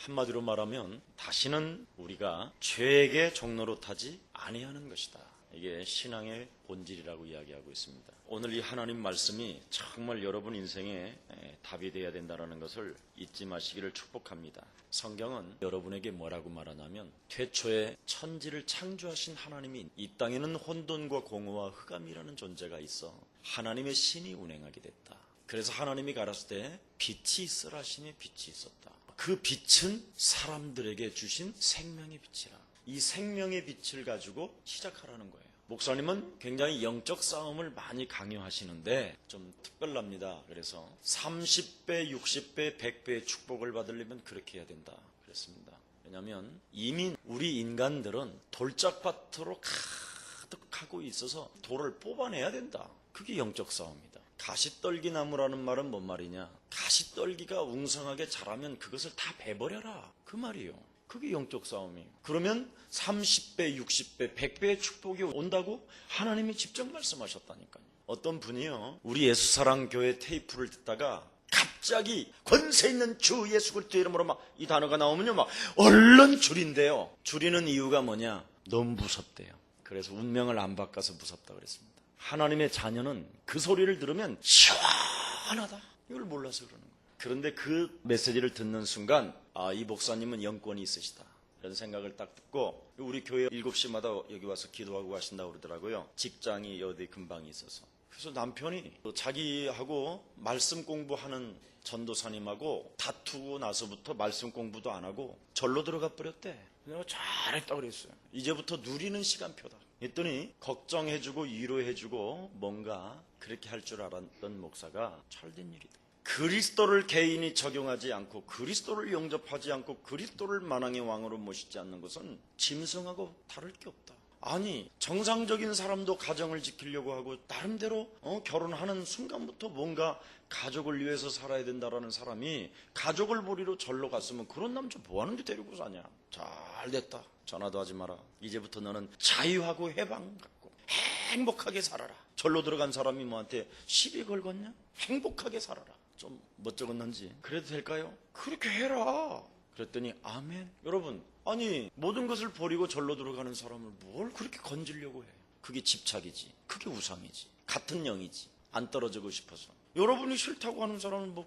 한마디로 말하면 다시는 우리가 죄에게 종노릇하지 아니하는 것이다. 이게 신앙의 본질이라고 이야기하고 있습니다. 오늘 이 하나님 말씀이 정말 여러분 인생에 답이 되어야 된다는 것을 잊지 마시기를 축복합니다. 성경은 여러분에게 뭐라고 말하냐면 태초에 천지를 창조하신 하나님이 이 땅에는 혼돈과 공허와 흑암이라는 존재가 있어 하나님의 신이 운행하게 됐다. 그래서 하나님이 가라사대 때 빛이 있으라 하시니 빛이 있었다. 그 빛은 사람들에게 주신 생명의 빛이라. 이 생명의 빛을 가지고 시작하라는 거예요. 목사님은 굉장히 영적 싸움을 많이 강요하시는데 좀 특별합니다. 그래서 30배, 60배, 100배의 축복을 받으려면 그렇게 해야 된다 그랬습니다. 왜냐하면 이미 우리 인간들은 돌짝밭으로 가득하고 있어서 돌을 뽑아내야 된다. 그게 영적 싸움이다. 가시떨기 나무라는 말은 뭔 말이냐? 가시떨기가 웅성하게 자라면 그것을 다 베버려라 그 말이에요. 그게 영적 싸움이에요. 그러면 30배, 60배, 100배의 축복이 온다고 하나님이 직접 말씀하셨다니까요. 어떤 분이요, 우리 예수사랑교회 테이프를 듣다가 갑자기 권세 있는 주 예수 그리스도 이름으로 막 이 단어가 나오면요 막 얼른 줄인대요. 줄이는 이유가 뭐냐? 너무 무섭대요. 그래서 운명을 안 바꿔서 무섭다 그랬습니다. 하나님의 자녀는 그 소리를 들으면 시원하다. 이걸 몰라서 그러는 거예요. 그런데 그 메시지를 듣는 순간 이 목사님은 영권이 있으시다. 이런 생각을 딱 듣고 우리 교회 7시마다 여기 와서 기도하고 가신다고 그러더라고요. 직장이 어디 근방에 있어서. 그래서 남편이 자기하고 말씀 공부하는 전도사님하고 다투고 나서부터 말씀 공부도 안 하고 절로 들어가 버렸대. 내가 잘했다고 그랬어요. 이제부터 누리는 시간표다. 했더니 걱정해주고 위로해주고 뭔가 그렇게 할 줄 알았던 목사가 잘된 일이다. 그리스도를 개인이 적용하지 않고 그리스도를 영접하지 않고 그리스도를 만왕의 왕으로 모시지 않는 것은 짐승하고 다를 게 없다. 아니 정상적인 사람도 가정을 지키려고 하고 나름대로 결혼하는 순간부터 뭔가 가족을 위해서 살아야 된다라는 사람이 가족을 버리러 절로 갔으면 그런 남자 뭐하는데 데리고 사냐. 잘됐다. 전화도 하지 마라. 이제부터 너는 자유하고 해방 갖고 행복하게 살아라. 절로 들어간 사람이 뭐한테 시비 걸겠냐? 행복하게 살아라. 좀 멋쩍었는지 그래도 될까요? 그렇게 해라. 그랬더니 아멘. 여러분 아니 모든 것을 버리고 절로 들어가는 사람을 뭘 그렇게 건지려고 해. 그게 집착이지. 그게 우상이지. 같은 영이지. 안 떨어지고 싶어서. 여러분이 싫다고 하는 사람은 뭐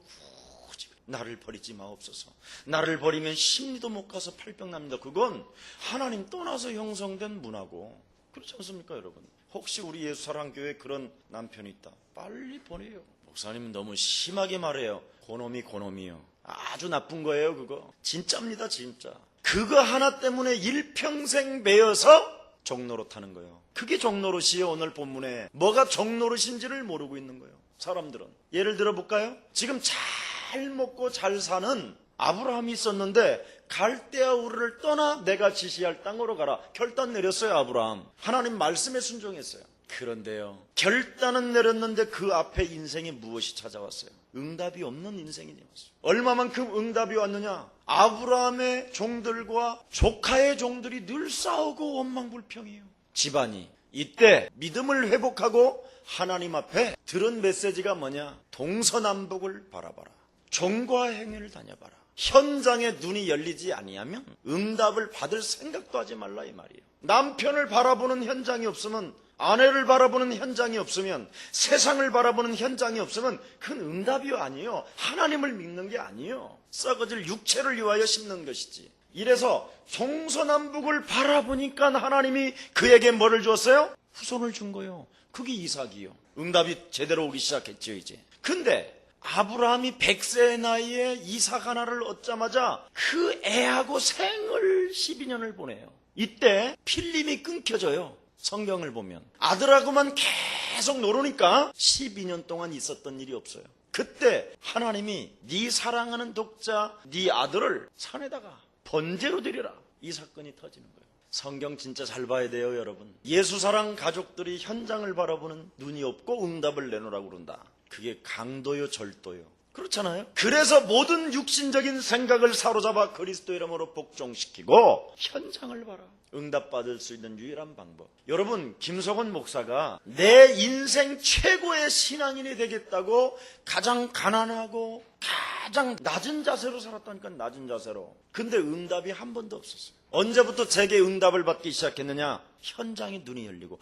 굳이 나를 버리지 마옵소서. 나를 버리면 심리도 못 가서 팔병 납니다. 그건 하나님 떠나서 형성된 문화고 그렇지 않습니까 여러분? 혹시 우리 예수사랑교회에 그런 남편이 있다. 빨리 보내요. 목사님은 너무 심하게 말해요. 고놈이요. 아주 나쁜 거예요 그거. 진짜입니다 진짜. 그거 하나 때문에 일평생 매여서 종노릇하는 거예요. 그게 종노릇이에요. 오늘 본문에 뭐가 종노릇인지를 모르고 있는 거예요. 사람들은. 예를 들어 볼까요? 지금 잘 먹고 잘 사는 아브라함이 있었는데 갈대아 우르를 떠나 내가 지시할 땅으로 가라. 결단 내렸어요 아브라함. 하나님 말씀에 순종했어요. 그런데요 결단은 내렸는데 그 앞에 인생에 무엇이 찾아왔어요? 응답이 없는 인생이 되었어요. 얼마만큼 응답이 왔느냐? 아브라함의 종들과 조카의 종들이 늘 싸우고 원망불평이에요. 집안이. 이때 믿음을 회복하고 하나님 앞에 들은 메시지가 뭐냐? 동서남북을 바라봐라. 종과 행위를 다녀봐라. 현장에 눈이 열리지 아니하면 응답을 받을 생각도 하지 말라 이 말이에요. 남편을 바라보는 현장이 없으면, 아내를 바라보는 현장이 없으면, 세상을 바라보는 현장이 없으면 그건 응답이 아니에요. 하나님을 믿는 게 아니에요. 썩어질 육체를 위하여 심는 것이지. 이래서 동서남북을 바라보니까 하나님이 그에게 뭐를 주었어요? 후손을 준 거예요. 그게 이삭이요. 응답이 제대로 오기 시작했죠 이제. 근데 아브라함이 100세의 나이에 이삭 하나를 얻자마자 그 애하고 생을 12년을 보내요. 이때 필름이 끊겨져요. 성경을 보면 아들하고만 계속 놀으니까 12년 동안 있었던 일이 없어요. 그때 하나님이 네 사랑하는 독자 네 아들을 산에다가 번제로 드려라. 이 사건이 터지는 거예요. 성경 진짜 잘 봐야 돼요 여러분. 예수사랑 가족들이 현장을 바라보는 눈이 없고 응답을 내놓으라고 그런다. 그게 강도요 절도요. 그렇잖아요. 그래서 모든 육신적인 생각을 사로잡아 그리스도 이름으로 복종시키고 현장을 봐라. 응답받을 수 있는 유일한 방법. 여러분 김석원 목사가 내 인생 최고의 신앙인이 되겠다고 가장 가난하고 가장 낮은 자세로 살았다니까, 낮은 자세로. 근데 응답이 한 번도 없었어요. 언제부터 제게 응답을 받기 시작했느냐? 현장에 눈이 열리고,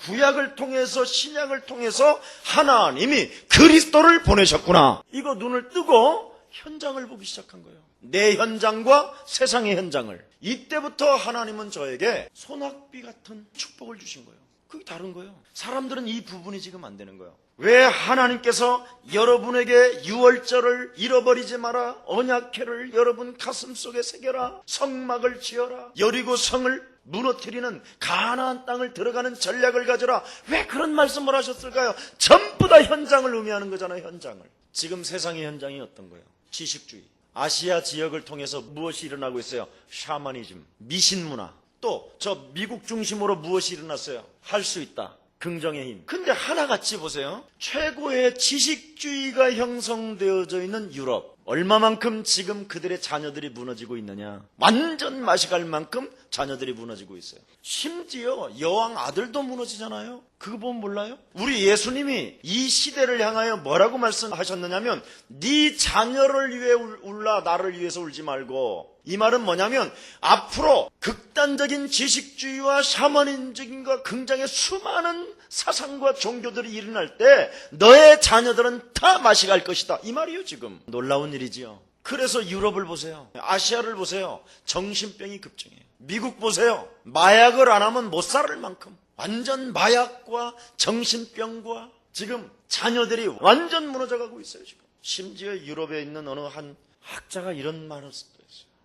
구약을 통해서, 신약을 통해서 하나님이 그리스도를 보내셨구나. 이거 눈을 뜨고 현장을 보기 시작한 거예요. 내 현장과 세상의 현장을. 이때부터 하나님은 저에게 소낙비 같은 축복을 주신 거예요. 그게 다른 거예요. 사람들은 이 부분이 지금 안 되는 거예요. 왜 하나님께서 여러분에게 유월절을 잃어버리지 마라, 언약궤를 여러분 가슴속에 새겨라, 성막을 지어라, 여리고 성을 무너뜨리는 가나안 땅을 들어가는 전략을 가져라, 왜 그런 말씀을 하셨을까요? 전부 다 현장을 의미하는 거잖아요. 현장을. 지금 세상의 현장이 어떤 거예요? 지식주의. 아시아 지역을 통해서 무엇이 일어나고 있어요? 샤머니즘, 미신문화. 또 저 미국 중심으로 무엇이 일어났어요? 할 수 있다, 긍정의 힘. 근데 하나같이 보세요. 최고의 지식주의가 형성되어져 있는 유럽, 얼마만큼 지금 그들의 자녀들이 무너지고 있느냐. 완전 맛이 갈 만큼 자녀들이 무너지고 있어요. 심지어 여왕 아들도 무너지잖아요. 그거 보면 몰라요? 우리 예수님이 이 시대를 향하여 뭐라고 말씀하셨느냐면, 네 자녀를 위해 울라, 나를 위해서 울지 말고. 이 말은 뭐냐면, 앞으로 극단적인 지식주의와 샤머니즘과 굉장히 수많은 사상과 종교들이 일어날 때 너의 자녀들은 다 맛이 갈 것이다, 이 말이에요. 지금 놀라운 일이지요. 그래서 유럽을 보세요, 아시아를 보세요. 정신병이 급증해요. 미국 보세요. 마약을 안 하면 못 살 만큼 완전 마약과 정신병과 지금 자녀들이 완전 무너져가고 있어요. 지금 심지어 유럽에 있는 어느 한 학자가 이런 말을 했어요.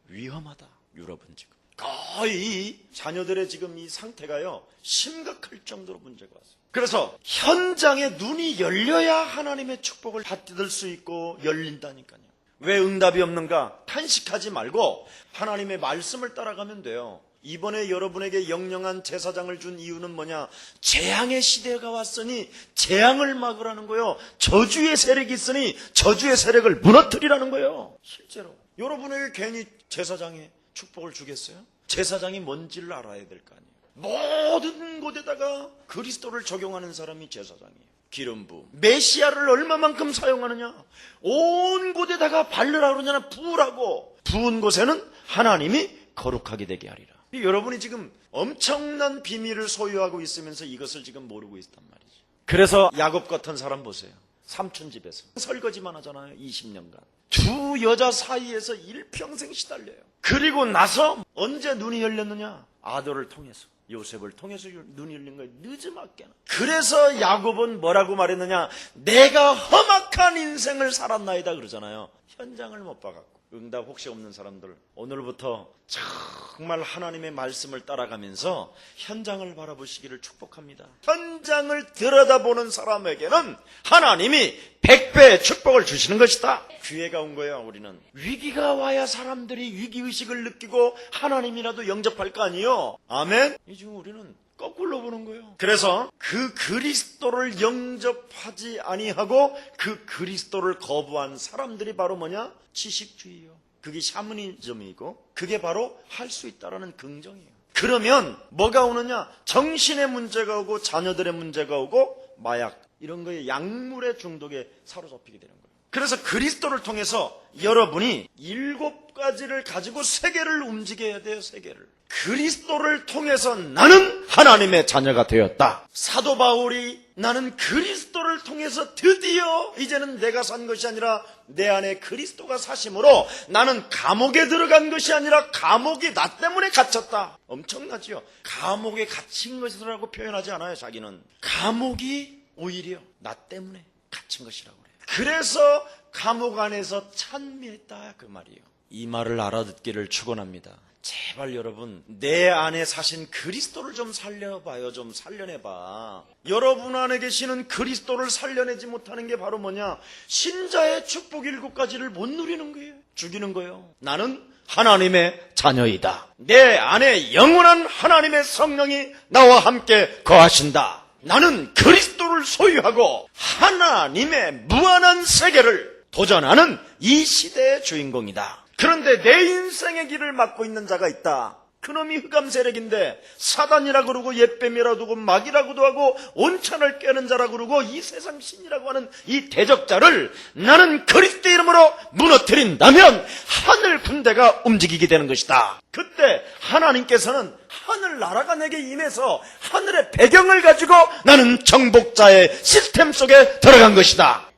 위험하다. 유럽은 지금 거의 자녀들의 지금 이 상태가요, 심각할 정도로 문제가 왔어요. 그래서 현장에 눈이 열려야 하나님의 축복을 받을 수 있고 열린다니까요. 왜 응답이 없는가? 탄식하지 말고 하나님의 말씀을 따라가면 돼요. 이번에 여러분에게 영영한 제사장을 준 이유는 뭐냐? 재앙의 시대가 왔으니 재앙을 막으라는 거예요. 저주의 세력이 있으니 저주의 세력을 무너뜨리라는 거예요. 실제로 여러분에게 괜히 제사장의 축복을 주겠어요? 제사장이 뭔지를 알아야 될 거 아니에요. 모든 곳에다가 그리스도를 적용하는 사람이 제사장이에요. 기름 부음, 메시아를 얼마만큼 사용하느냐? 온 곳에다가 바르라 그러잖아. 부으라고. 부은 곳에는 하나님이 거룩하게 되게 하리라. 여러분이 지금 엄청난 비밀을 소유하고 있으면서 이것을 지금 모르고 있단 말이죠. 그래서 야곱 같은 사람 보세요. 삼촌 집에서 설거지만 하잖아요. 20년간. 두 여자 사이에서 일평생 시달려요. 그리고 나서 언제 눈이 열렸느냐? 아들을 통해서, 요셉을 통해서 눈이 열린 거예요. 늦지막게나. 그래서 야곱은 뭐라고 말했느냐? 내가 험악한 인생을 살았나이다 그러잖아요. 현장을 못 봐갖고. 응답 혹시 없는 사람들, 오늘부터 정말 하나님의 말씀을 따라가면서 현장을 바라보시기를 축복합니다. 현장을 들여다보는 사람에게는 하나님이 100배의 축복을 주시는 것이다. 기회가 온 거예요. 우리는 위기가 와야 사람들이 위기의식을 느끼고 하나님이라도 영접할 거 아니에요. 아멘. 지금 우리는 거꾸로 보는 거예요. 그래서 그 그리스도를 영접하지 아니하고 그 그리스도를 거부한 사람들이 바로 뭐냐? 지식주의요. 그게 샤머니즘이고 그게 바로 할 수 있다라는 긍정이에요. 그러면 뭐가 오느냐? 정신의 문제가 오고 자녀들의 문제가 오고 마약 이런 거에 약물의 중독에 사로잡히게 되는 거예요. 그래서 그리스도를 통해서 여러분이 7가지를 가지고 세계를 움직여야 돼요. 세계를. 그리스도를 통해서 나는 하나님의 자녀가 되었다. 사도 바울이 나는 그리스도를 통해서 드디어 이제는 내가 산 것이 아니라 내 안에 그리스도가 사심으로 나는 감옥에 들어간 것이 아니라 감옥이 나 때문에 갇혔다. 엄청나지요. 감옥에 갇힌 것이라고 표현하지 않아요. 자기는 감옥이 오히려 나 때문에 갇힌 것이라고 그래요. 그래서 감옥 안에서 찬미했다 그 말이에요. 이 말을 알아듣기를 축원합니다. 제발 여러분 내 안에 사신 그리스도를 좀 살려봐요. 좀 살려내봐. 여러분 안에 계시는 그리스도를 살려내지 못하는 게 바로 뭐냐? 신자의 축복 7가지를 못 누리는 거예요. 죽이는 거예요. 나는 하나님의 자녀이다. 내 안에 영원한 하나님의 성령이 나와 함께 거하신다. 나는 그리스도를 소유하고 하나님의 무한한 세계를 도전하는 이 시대의 주인공이다. 그런데 내 인생의 길을 막고 있는 자가 있다. 그놈이 흑암 세력인데 사단이라 그러고 옛뱀이라고 하고 마귀라고도 하고 온천을 깨는 자라고 그러고 이 세상 신이라고 하는 이 대적자를 나는 그리스도 이름으로 무너뜨린다면 하늘 군대가 움직이게 되는 것이다. 그때 하나님께서는 하늘 나라가 내게 임해서 하늘의 배경을 가지고 나는 정복자의 시스템 속에 들어간 것이다.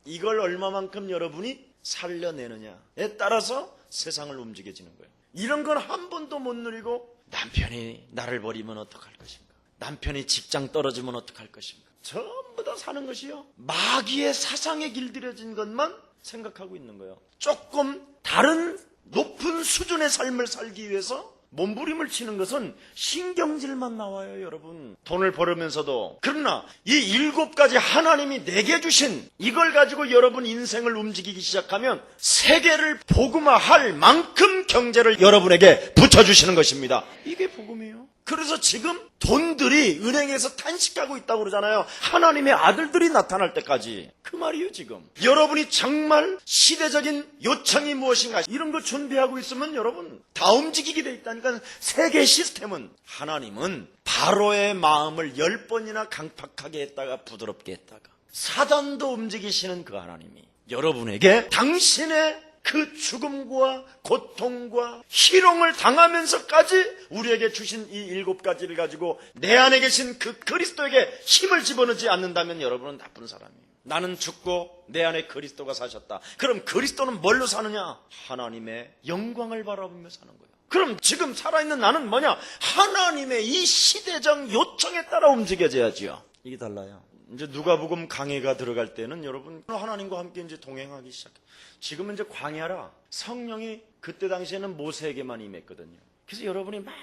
이걸 얼마만큼 여러분이 살려내느냐에 따라서 세상을 움직여지는 거예요. 이런 건 한 번도 못 누리고 남편이 나를 버리면 어떡할 것인가, 남편이 직장 떨어지면 어떡할 것인가, 전부 다 사는 것이요, 마귀의 사상에 길들여진 것만 생각하고 있는 거예요. 조금 다른 높은 수준의 삶을 살기 위해서 몸부림을 치는 것은 신경질만 나와요, 여러분. 돈을 벌으면서도. 그러나 이 7가지 하나님이 내게 주신 이걸 가지고 여러분 인생을 움직이기 시작하면 세계를 복음화할 만큼 경제를 여러분에게 붙여주시는 것입니다. 이게 복음이에요. 그래서 지금 돈들이 은행에서 탄식하고 있다고 그러잖아요. 하나님의 아들들이 나타날 때까지. 그 말이에요, 지금. 여러분이 정말 시대적인 요청이 무엇인가 이런 거 준비하고 있으면 여러분 다 움직이게 돼 있다니까. 세계 시스템은, 하나님은 바로의 마음을 10번이나 강팍하게 했다가 부드럽게 했다가 사단도 움직이시는 그 하나님이 여러분에게 당신의 그 죽음과 고통과 희롱을 당하면서까지 우리에게 주신 이 7가지를 가지고 내 안에 계신 그 그리스도에게 힘을 집어넣지 않는다면 여러분은 나쁜 사람이에요. 나는 죽고 내 안에 그리스도가 사셨다. 그럼 그리스도는 뭘로 사느냐? 하나님의 영광을 바라보며 사는 거예요. 그럼 지금 살아있는 나는 뭐냐? 하나님의 이 시대적 요청에 따라 움직여져야지요. 이게 달라요. 이제 누가복음 강해가 들어갈 때는 여러분 하나님과 함께 이제 동행하기 시작해요. 지금은 이제 광야라 성령이 그때 당시에는 모세에게만 임했거든요. 그래서 여러분이 막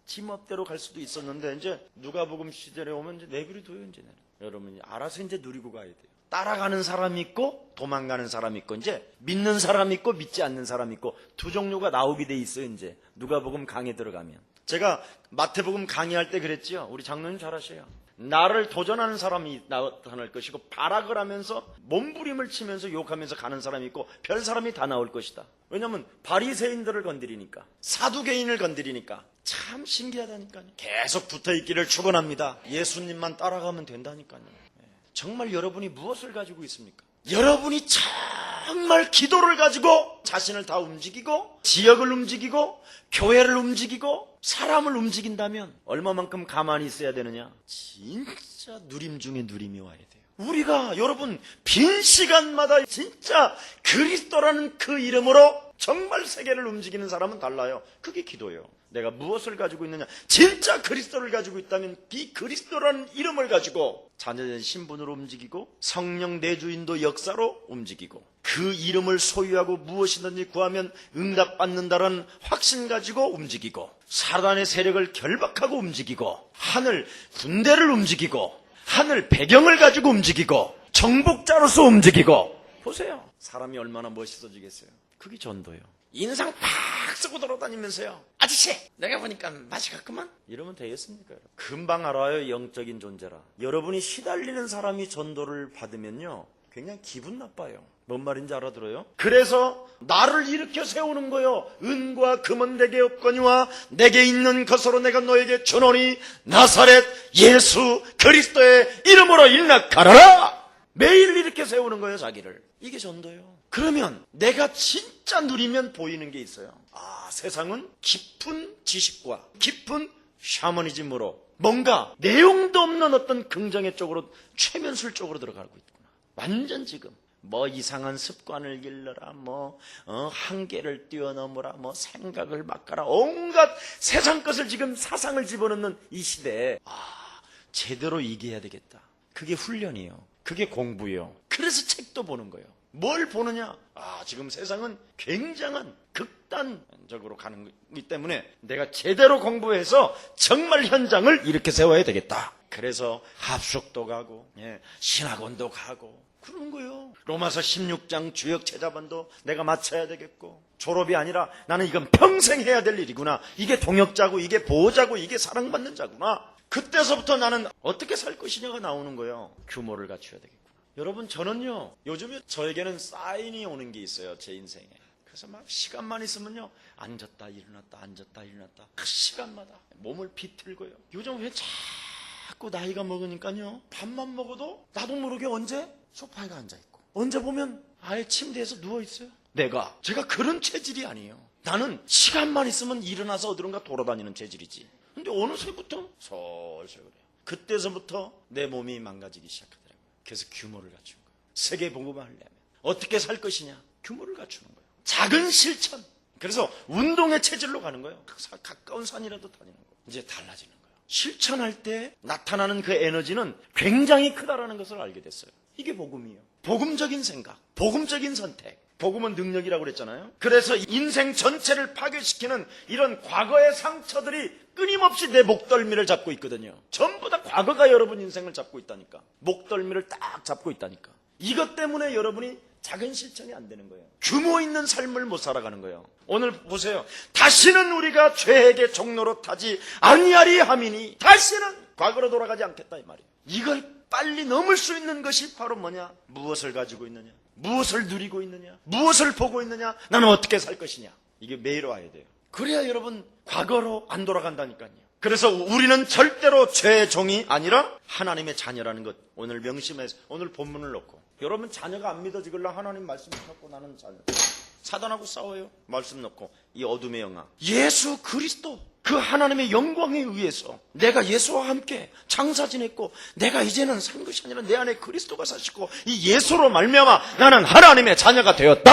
지멋대로 갈 수도 있었는데 이제 누가복음 시절에 오면 이제 내버려둬요. 이제 여러분이 알아서 이제 누리고 가야 돼요. 따라가는 사람이 있고 도망가는 사람이 있고 이제 믿는 사람이 있고 믿지 않는 사람이 있고 두 종류가 나오게 돼 있어요. 이제 누가복음 강해 들어가면. 제가 마태복음 강의할 때 그랬지요. 우리 장로님 잘 아셔요. 나를 도전하는 사람이 나타날 것이고 발악을 하면서 몸부림을 치면서 욕하면서 가는 사람이 있고 별 사람이 다 나올 것이다. 왜냐하면 바리새인들을 건드리니까, 사두개인을 건드리니까. 참 신기하다니까요. 계속 붙어있기를 축원합니다. 예수님만 따라가면 된다니까요. 정말 여러분이 무엇을 가지고 있습니까? 여러분이 정말 기도를 가지고 자신을 다 움직이고 지역을 움직이고 교회를 움직이고 사람을 움직인다면 얼마만큼 가만히 있어야 되느냐? 진짜 누림 중에 누림이 와야 돼요. 우리가 여러분 빈 시간마다 진짜 그리스도라는 그 이름으로 정말 세계를 움직이는 사람은 달라요. 그게 기도예요. 내가 무엇을 가지고 있느냐? 진짜 그리스도를 가지고 있다면 이 그리스도라는 이름을 가지고 자녀된 신분으로 움직이고 성령 내주인도 역사로 움직이고 그 이름을 소유하고 무엇이든지 구하면 응답받는다라는 확신 가지고 움직이고 사단의 세력을 결박하고 움직이고 하늘 군대를 움직이고 하늘 배경을 가지고 움직이고 정복자로서 움직이고. 보세요. 사람이 얼마나 멋있어지겠어요. 그게 전도예요. 인상 팍 쓰고 돌아다니면서요. 아저씨 내가 보니까 맛이 갔구만. 이러면 되겠습니까? 금방 알아요. 영적인 존재라. 여러분이 시달리는 사람이 전도를 받으면요 굉장히 기분 나빠요. 뭔 말인지 알아들어요? 그래서 나를 일으켜 세우는 거요. 은과 금은 내게 없거니와 내게 있는 것으로 내가 너에게 주노니 나사렛 예수 그리스도의 이름으로 일어나가라. 매일 이렇게 세우는 거예요. 자기를. 이게 전도예요. 그러면 내가 진짜 누리면 보이는 게 있어요. 아, 세상은 깊은 지식과 깊은 샤머니즘으로 뭔가 내용도 없는 어떤 긍정의 쪽으로 최면술 쪽으로 들어가고 있구나. 완전 지금 뭐 이상한 습관을 길러라, 한계를 뛰어넘어라, 생각을 바꿔라, 온갖 세상 것을 지금 사상을 집어넣는 이 시대에 제대로 이겨야 되겠다. 그게 훈련이에요. 그게 공부예요. 그래서 책도 보는 거예요. 뭘 보느냐? 지금 세상은 굉장한 극단적으로 가는 거기 때문에 내가 제대로 공부해서 정말 현장을 이렇게 세워야 되겠다. 그래서 합숙도 가고 신학원도 가고 그런 거예요. 로마서 16장 주역 제자반도 내가 마쳐야 되겠고 졸업이 아니라 나는 이건 평생 해야 될 일이구나. 이게 동역자고 이게 보호자고 이게 사랑받는 자구나. 그때서부터 나는 어떻게 살 것이냐가 나오는 거예요. 규모를 갖춰야 되겠구나. 여러분 저는요 요즘에 저에게는 사인이 오는 게 있어요. 제 인생에. 그래서 막 시간만 있으면요, 앉았다 일어났다 앉았다 일어났다, 그 시간마다 몸을 비틀고요. 요즘 왜 자꾸 나이가 먹으니까요, 밥만 먹어도 나도 모르게 언제 소파에 앉아있고, 언제 보면 아예 침대에서 누워있어요. 제가 그런 체질이 아니에요. 나는 시간만 있으면 일어나서 어디론가 돌아다니는 체질이지. 근데 어느새부터 솔솔 그래요. 그때서부터 내 몸이 망가지기 시작하더라고요. 그래서 규모를 갖춘 거예요. 세계 복음을 하려면 어떻게 살 것이냐, 규모를 갖추는 거예요. 작은 실천. 그래서 운동의 체질로 가는 거예요. 가까운 산이라도 다니는 거예요. 이제 달라지는 거예요. 실천할 때 나타나는 그 에너지는 굉장히 크다라는 것을 알게 됐어요. 이게 복음이에요. 복음적인 생각, 복음적인 선택. 복음은 능력이라고 그랬잖아요. 그래서 인생 전체를 파괴시키는 이런 과거의 상처들이 끊임없이 내 목덜미를 잡고 있거든요. 전부 다 과거가 여러분 인생을 잡고 있다니까. 목덜미를 딱 잡고 있다니까. 이것 때문에 여러분이 작은 실천이 안 되는 거예요. 규모 있는 삶을 못 살아가는 거예요. 오늘 보세요. 다시는 우리가 죄에게 종로로 타지 아니하리 하미니, 다시는 과거로 돌아가지 않겠다 이 말이에요. 이걸 빨리 넘을 수 있는 것이 바로 뭐냐? 무엇을 가지고 있느냐? 무엇을 누리고 있느냐? 무엇을 보고 있느냐? 나는 어떻게 살 것이냐? 이게 매일 와야 돼요. 그래야 여러분 과거로 안 돌아간다니까요. 그래서 우리는 절대로 죄의 종이 아니라 하나님의 자녀라는 것, 오늘 명심해서 오늘 본문을 놓고, 여러분 자녀가 안 믿어지길래 하나님 말씀 찾고 나는 자녀, 사단하고 싸워요. 말씀 놓고 이 어둠의 영아 예수 그리스도, 그 하나님의 영광에 의해서 내가 예수와 함께 장사 지냈고, 내가 이제는 산 것이 아니라 내 안에 그리스도가 사시고, 이 예수로 말미암아 나는 하나님의 자녀가 되었다.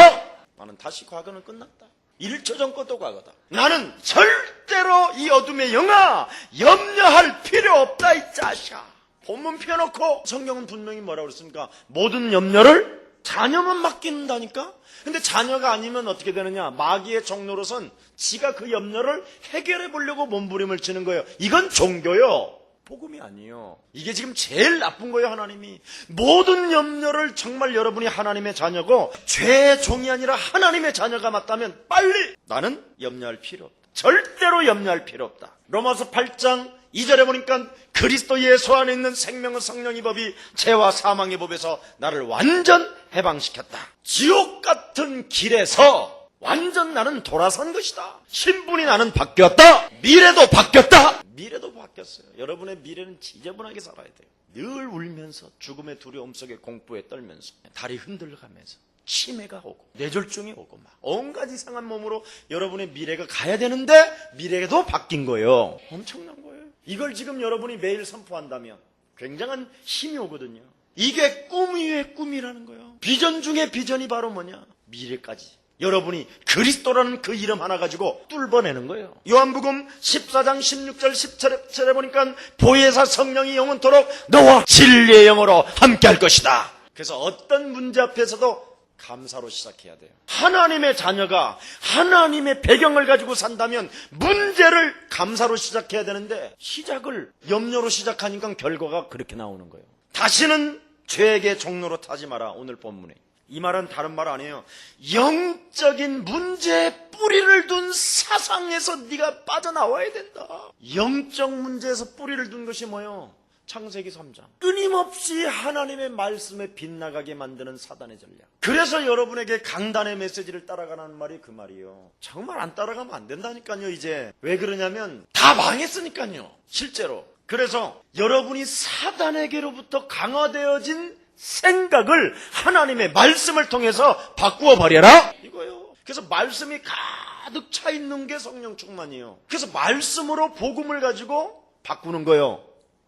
나는 다시 과거는 끝났다. 1초 전 것도 과거다. 나는 절대로 이 어둠의 영아 염려할 필요 없다 이 자식아. 본문 펴놓고 성경은 분명히 뭐라고 그랬습니까? 모든 염려를 자녀만 맡긴다니까. 근데 자녀가 아니면 어떻게 되느냐? 마귀의 종로로선 지가 그 염려를 해결해 보려고 몸부림을 치는 거예요. 이건 종교요, 복음이 아니에요. 이게 지금 제일 나쁜 거예요. 하나님이 모든 염려를, 정말 여러분이 하나님의 자녀고 죄의 종이 아니라 하나님의 자녀가 맞다면 빨리 나는 염려할 필요 없다. 절대로 염려할 필요 없다. 로마서 8장 2절에 보니까 그리스도 예수 안에 있는 생명의 성령의 법이 죄와 사망의 법에서 나를 완전 해방시켰다. 지옥 같은 길에서 완전 나는 돌아선 것이다. 신분이 나는 바뀌었다. 미래도 바뀌었다. 미래도 바뀌었어요. 여러분의 미래는 지저분하게 살아야 돼요. 늘 울면서 죽음의 두려움 속에 공포에 떨면서 다리 흔들려가면서 치매가 오고 뇌졸중이 오고 막 온갖 이상한 몸으로 여러분의 미래가 가야 되는데 미래도 바뀐 거예요. 엄청난 거예요. 이걸 지금 여러분이 매일 선포한다면 굉장한 힘이 오거든요. 이게 꿈 위에 꿈이라는 거예요. 비전 중에 비전이 바로 뭐냐? 미래까지 여러분이 그리스도라는 그 이름 하나 가지고 뚫어내는 거예요. 요한복음 14장 16절 17절에 보니까 보혜사 성령이 영원토록 너와 진리의 영으로 함께할 것이다. 그래서 어떤 문제 앞에서도 감사로 시작해야 돼요. 하나님의 자녀가 하나님의 배경을 가지고 산다면 문제를 감사로 시작해야 되는데 시작을 염려로 시작하니까 결과가 그렇게 나오는 거예요. 다시는 죄에게 종로로 타지 마라. 오늘 본문에 이 말은 다른 말 아니에요. 영적인 문제에 뿌리를 둔 사상에서 네가 빠져나와야 된다. 영적 문제에서 뿌리를 둔 것이 뭐예요? 창세기 3장. 끊임없이 하나님의 말씀에 빗나가게 만드는 사단의 전략. 그래서 여러분에게 강단의 메시지를 따라가라는 말이 그 말이에요. 정말 안 따라가면 안 된다니까요. 이제 왜 그러냐면 다 망했으니까요. 실제로. 그래서 여러분이 사단에게로부터 강화되어진 생각을 하나님의 말씀을 통해서 바꾸어 버려라 이거예요. 그래서 말씀이 가득 차 있는 게 성령 충만이에요. 그래서 말씀으로 복음을 가지고 바꾸는 거예요.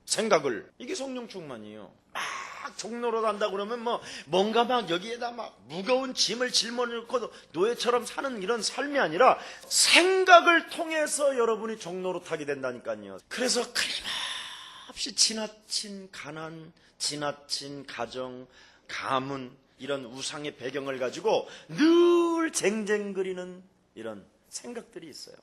생각을. 이게 성령 충만이에요. 막 종로로 간다 그러면 뭔가 막 여기에다 막 무거운 짐을 짊어놓고 노예처럼 사는 이런 삶이 아니라 생각을 통해서 여러분이 종로로 타게 된다니까요. 그래서 끊임없이 지나친 가난, 지나친 가정, 가문, 이런 우상의 배경을 가지고 늘 쟁쟁거리는 이런 생각들이 있어요.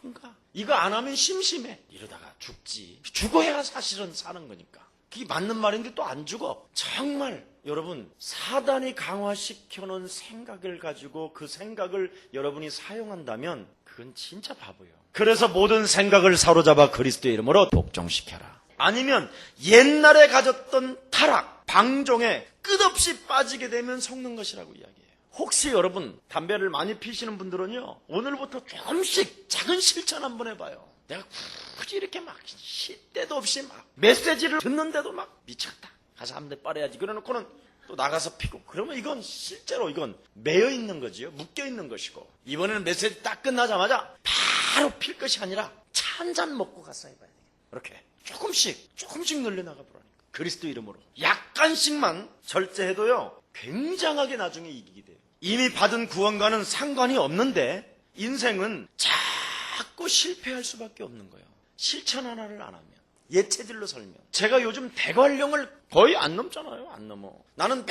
뭔가 이거 안 하면 심심해. 이러다가 죽지. 죽어야 사실은 사는 거니까. 그게 맞는 말인데 또 안 죽어. 정말 여러분 사단이 강화시켜놓은 생각을 가지고 그 생각을 여러분이 사용한다면 그건 진짜 바보예요. 그래서 모든 생각을 사로잡아 그리스도의 이름으로 독종시켜라. 아니면 옛날에 가졌던 타락, 방종에 끝없이 빠지게 되면 속는 것이라고 이야기해요. 혹시 여러분 담배를 많이 피시는 분들은요, 오늘부터 조금씩 작은 실천 한번 해봐요. 내가 굳이 이렇게 막 쉴 데도 없이 막 메시지를 듣는데도 막 미쳤다, 가서 한 대 빨아야지 그래놓고는 또 나가서 피고, 그러면 이건 실제로 이건 매여 있는 거지요. 묶여 있는 것이고, 이번에는 메시지 딱 끝나자마자 바로 필 것이 아니라 차 한 잔 먹고 가서 해봐야 돼요. 이렇게 조금씩 늘려나가 보라니까. 그리스도 이름으로 약간씩만 절제해도요, 굉장하게 나중에 이기게 돼요. 이미 받은 구원과는 상관이 없는데 인생은 자꾸 실패할 수밖에 없는 거예요. 실천 하나를 안 하면, 예체질로 살면. 제가 요즘 대관령을 거의 안 넘잖아요. 안 넘어. 나는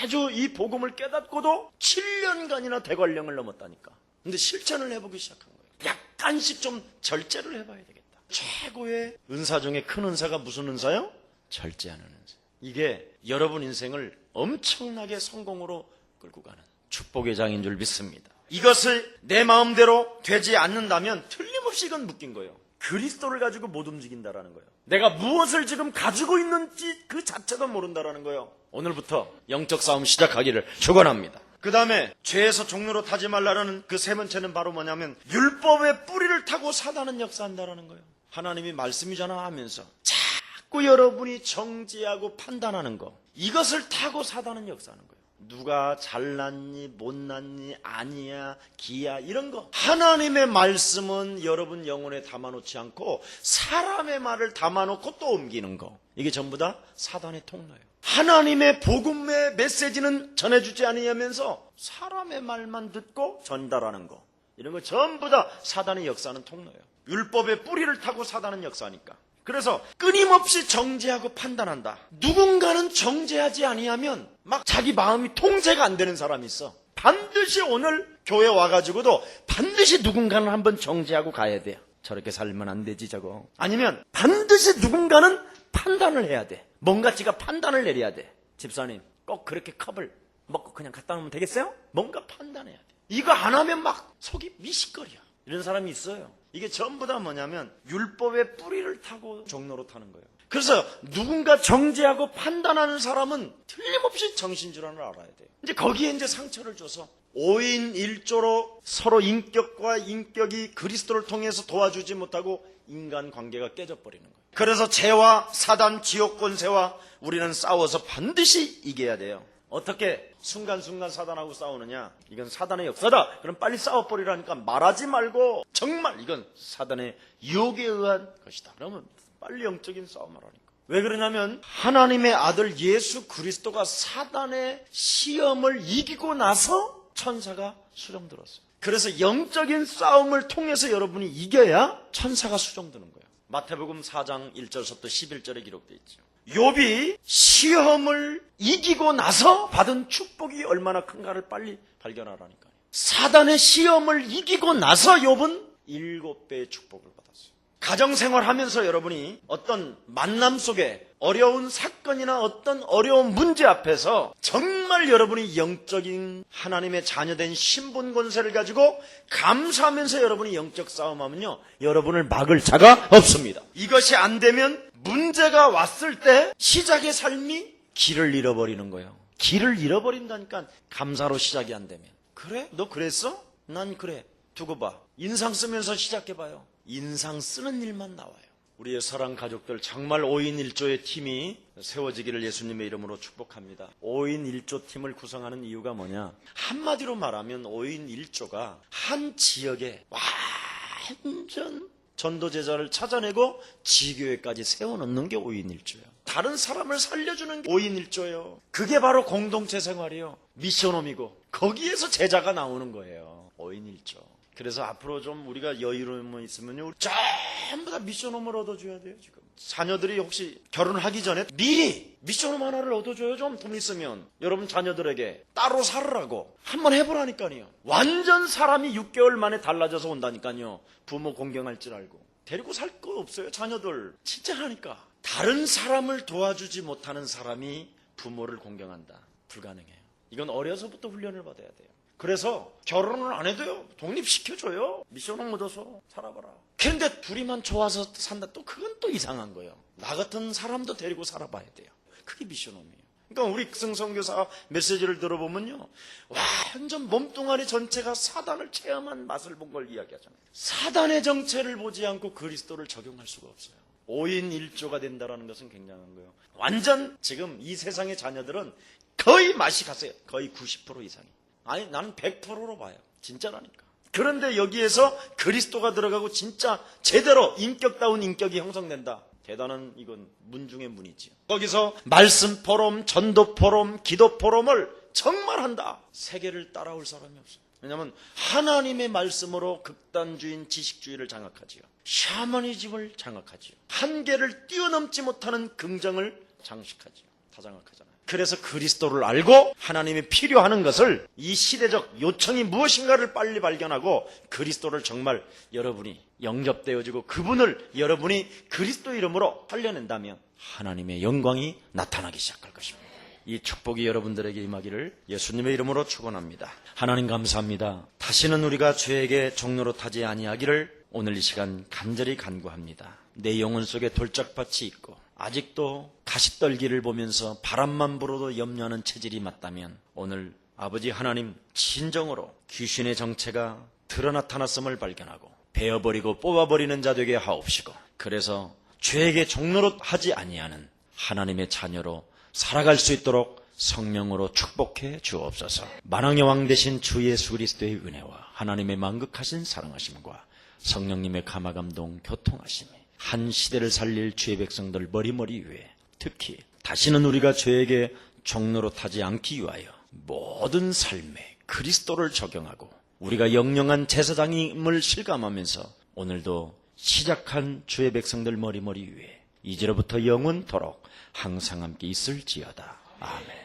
매주 이 복음을 깨닫고도 7년간이나 대관령을 넘었다니까. 근데 실천을 해보기 시작한 거예요. 약간씩 좀 절제를 해봐야 되겠다. 최고의 은사 중에 큰 은사가 무슨 은사요? 절제하는 은사. 이게 여러분 인생을 엄청나게 성공으로 끌고 가는 축복의 장인 줄 믿습니다. 이것을 내 마음대로 되지 않는다면 틀림없이 이건 묶인 거예요. 그리스도를 가지고 못 움직인다라는 거예요. 내가 무엇을 지금 가지고 있는지 그 자체도 모른다라는 거예요. 오늘부터 영적 싸움 시작하기를 축원합니다. 그 다음에 죄에서 종로로 타지 말라라는 그 세 번째는 바로 뭐냐면, 율법의 뿌리를 타고 사단은 역사한다라는 거예요. 하나님이 말씀이잖아 하면서 자꾸 여러분이 정지하고 판단하는 거, 이것을 타고 사단은 역사하는 거예요. 누가 잘났니 못났니 아니야 기야 이런 거, 하나님의 말씀은 여러분 영혼에 담아놓지 않고 사람의 말을 담아놓고 또 옮기는 거, 이게 전부 다 사단의 통로예요. 하나님의 복음의 메시지는 전해주지 않으면서 사람의 말만 듣고 전달하는 거, 이런 거 전부 다 사단의 역사하는 통로예요. 율법의 뿌리를 타고 사단은 역사하니까. 그래서 끊임없이 정죄하고 판단한다. 누군가는 정죄하지 아니하면 막 자기 마음이 통제가 안 되는 사람이 있어. 반드시 오늘 교회 와가지고도 반드시 누군가는 한번 정죄하고 가야 돼요. 저렇게 살면 안 되지 저거. 아니면 반드시 누군가는 판단을 해야 돼. 뭔가 지가 판단을 내려야 돼. 집사님 꼭 그렇게 컵을 먹고 그냥 갖다 놓으면 되겠어요? 뭔가 판단해야 돼. 이거 안 하면 막 속이 미식거려. 이런 사람이 있어요. 이게 전부 다 뭐냐면 율법의 뿌리를 타고 종로로 타는 거예요. 그래서 누군가 정죄하고 판단하는 사람은 틀림없이 정신질환을 알아야 돼요. 이제 거기에 이제 상처를 줘서 5인 1조로 서로 인격과 인격이 그리스도를 통해서 도와주지 못하고 인간관계가 깨져버리는 거예요. 그래서 죄와 사단, 지옥 권세와 우리는 싸워서 반드시 이겨야 돼요. 어떻게 순간순간 사단하고 싸우느냐? 이건 사단의 역사다. 그럼 빨리 싸워버리라니까 말하지 말고, 정말 이건 사단의 유혹에 의한 것이다. 그러면 빨리 영적인 싸움을 하니까. 왜 그러냐면 하나님의 아들 예수 그리스도가 사단의 시험을 이기고 나서 천사가 수정들었어요. 그래서 영적인 싸움을 통해서 여러분이 이겨야 천사가 수정드는 거예요. 마태복음 4장 1절부터 11절에 기록되어 있죠. 욥이 시험을 이기고 나서 받은 축복이 얼마나 큰가를 빨리 발견하라니까요. 사단의 시험을 이기고 나서 욥은 7배의 축복을 받았어요. 가정생활하면서 여러분이 어떤 만남 속에 어려운 사건이나 어떤 어려운 문제 앞에서 정말 여러분이 영적인 하나님의 자녀된 신분 권세를 가지고 감사하면서 여러분이 영적 싸움하면요, 여러분을 막을 자가 없습니다. 이것이 안 되면 문제가 왔을 때 시작의 삶이 길을 잃어버리는 거예요. 길을 잃어버린다니까. 감사로 시작이 안 되면. 그래? 너 그랬어? 난 그래. 두고 봐. 인상 쓰면서 시작해봐요. 인상 쓰는 일만 나와요. 우리의 사랑 가족들 정말 5인 1조의 팀이 세워지기를 예수님의 이름으로 축복합니다. 5인 1조 팀을 구성하는 이유가 뭐냐? 한마디로 말하면 5인 1조가 한 지역에 완전 전도제자를 찾아내고 지교회까지 세워놓는 게 5인 1조예요. 다른 사람을 살려주는 게 5인 1조예요. 그게 바로 공동체 생활이에요. 미션홈이고 거기에서 제자가 나오는 거예요. 5인 1조. 그래서 앞으로 좀 우리가 여유로움이 있으면요, 전부 다 미션홈을 얻어줘야 돼요. 지금 자녀들이 혹시 결혼하기 전에 미리 미션홈 하나를 얻어줘요. 좀 돈 있으면 여러분 자녀들에게 따로 살으라고 한번 해보라니까요. 완전 사람이 6개월 만에 달라져서 온다니까요. 부모 공경할 줄 알고. 데리고 살 거 없어요. 자녀들 진짜 하니까. 다른 사람을 도와주지 못하는 사람이 부모를 공경한다. 불가능해요. 이건 어려서부터 훈련을 받아야 돼요. 그래서 결혼을 안 해도요, 독립시켜줘요. 미션홈 얻어서 살아봐라. 그런데 둘이만 좋아서 산다, 또 그건 또 이상한 거예요. 나 같은 사람도 데리고 살아봐야 돼요. 그게 미션홈이에요. 그러니까 우리 승성교사 메시지를 들어보면요, 완전 몸뚱아리 전체가 사단을 체험한 맛을 본 걸 이야기하잖아요. 사단의 정체를 보지 않고 그리스도를 적용할 수가 없어요. 5인 1조가 된다는 것은 굉장한 거예요. 완전 지금 이 세상의 자녀들은 거의 맛이 갔어요. 거의 90% 이상이. 아니, 나는 100%로 봐요. 진짜라니까. 그런데 여기에서 그리스도가 들어가고 진짜 제대로 인격다운 인격이 형성된다. 대단한, 이건 문 중의 문이지요. 거기서 말씀 포럼, 전도 포럼, 기도 포럼을 정말 한다. 세계를 따라올 사람이 없어요. 왜냐하면 하나님의 말씀으로 극단주의 지식주의를 장악하지요. 샤머니즘을 장악하지요. 한계를 뛰어넘지 못하는 긍정을 장식하지요. 다 장악하잖아요. 그래서 그리스도를 알고 하나님이 필요하는 것을, 이 시대적 요청이 무엇인가를 빨리 발견하고 그리스도를 정말 여러분이 영접되어지고 그분을 여러분이 그리스도 이름으로 살려낸다면 하나님의 영광이 나타나기 시작할 것입니다. 이 축복이 여러분들에게 임하기를 예수님의 이름으로 축원합니다. 하나님 감사합니다. 다시는 우리가 죄에게 종로로 타지 아니하기를 오늘 이 시간 간절히 간구합니다. 내 영혼 속에 돌짝밭이 있고 아직도 가시떨기를 보면서 바람만 불어도 염려하는 체질이 맞다면 오늘 아버지 하나님 진정으로 귀신의 정체가 드러나타났음을 발견하고 베어버리고 뽑아버리는 자 되게 하옵시고, 그래서 죄에게 종로로 하지 아니하는 하나님의 자녀로 살아갈 수 있도록 성령으로 축복해 주옵소서. 만왕의 왕 되신 주 예수 그리스도의 은혜와 하나님의 만극하신 사랑하심과 성령님의 감화감동 교통하심이 한 시대를 살릴 주의 백성들 머리머리 위에, 특히 다시는 우리가 죄에게 종로로 타지 않기 위하여 모든 삶에 그리스도를 적용하고 우리가 영영한 제사장임을 실감하면서 오늘도 시작한 주의 백성들 머리머리 위에 이제로부터 영원토록 항상 함께 있을지어다. 아멘.